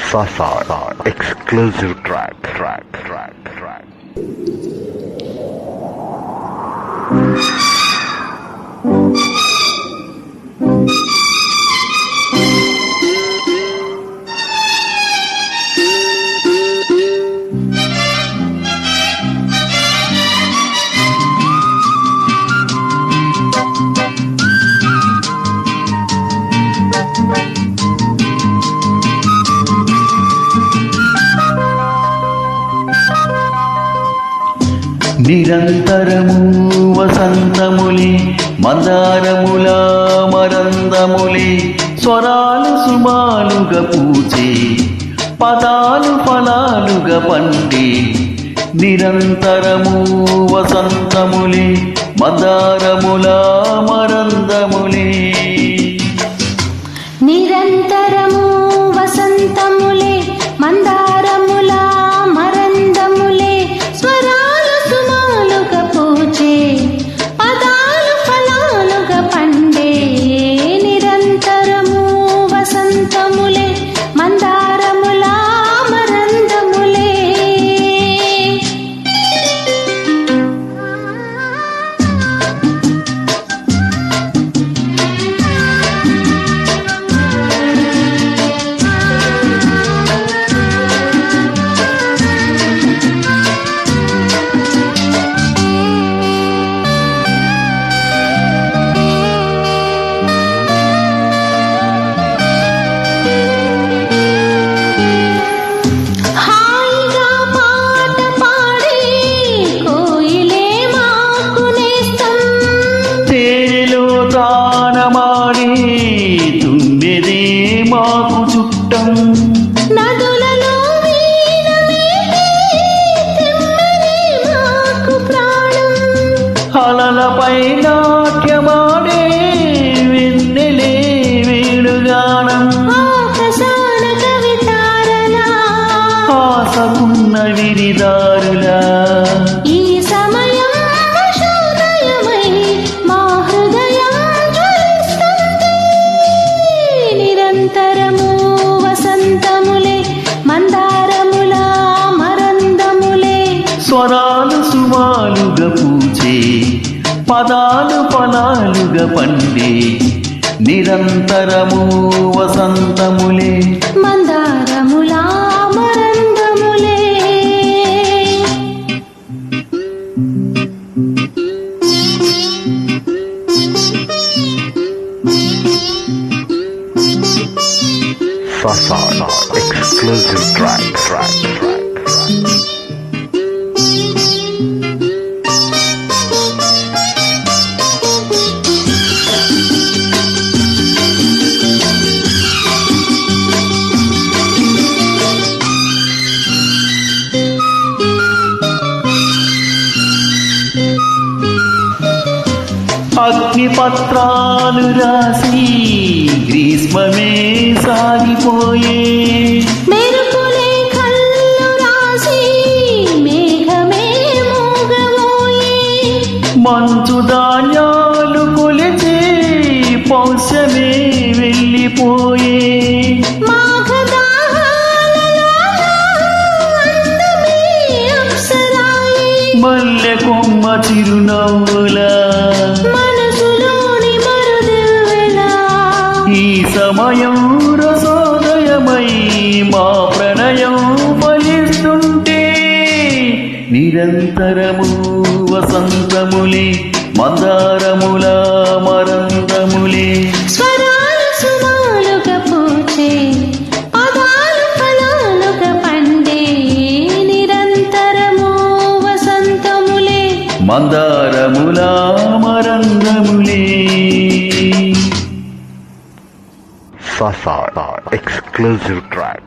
Sasa exclusive track. నిరంతరము వసంతములే మందారముల మరందములే స్వరాలు సుమాలుగా పూచే పదాలు ఫలాలుగా పండే నిరంతరము వసంతములే మందారముల మరందములే నిరంతరము వసంతములే మందారముల మరందములే స్వరాలు సుమాలుగా పూచే పదాలు ఫలాలుగా పండే నిరంతరము వసంతములే మందారముల మరందములే తుమ్మెదే మాకు చుట్టం నదులలో మాకు ప్రాణం అలలపై నాట్యమాడే వెన్నెలే వేణుగానం ఆకాశాన కవితారలా ఆసకున్న విరిదారులా ఈ సమయం శోదయమై మా హృదయం జ్వలిస్తుంది నిరంతరము వసంతములే మందారముల మరందములే స్వరాలు సుమాలుగా పూచే పదాలు ఫలాలుగా పండే నిరంతరము వసంతములే మందారముల మరందములే Sasa exclusive track. అగ్నిపత్రాలు రాసి గ్రీష్మమే సాగిపోయే మెరుపులే కళ్ళు రాసి మేఘమే మూగబోయే మంచు ధాన్యాలు కొలిచే పౌష్యమే వెళ్ళిపోయే మల్లె కొమ్మ చిరునవ్వులా మనసులోని మరుదివ్వెలా ఈ సమయం రసోదయమై మా ప్రణయం ఫలిస్తుంటే నిరంతరము వసంతములే మందారముల మరందములే స్వరాలు సుమాలుగా పూచే పదాలు ఫలాలుగా పండే నిరంతరము వసంతములే మందారముల మరందములే Sasa exclusive track.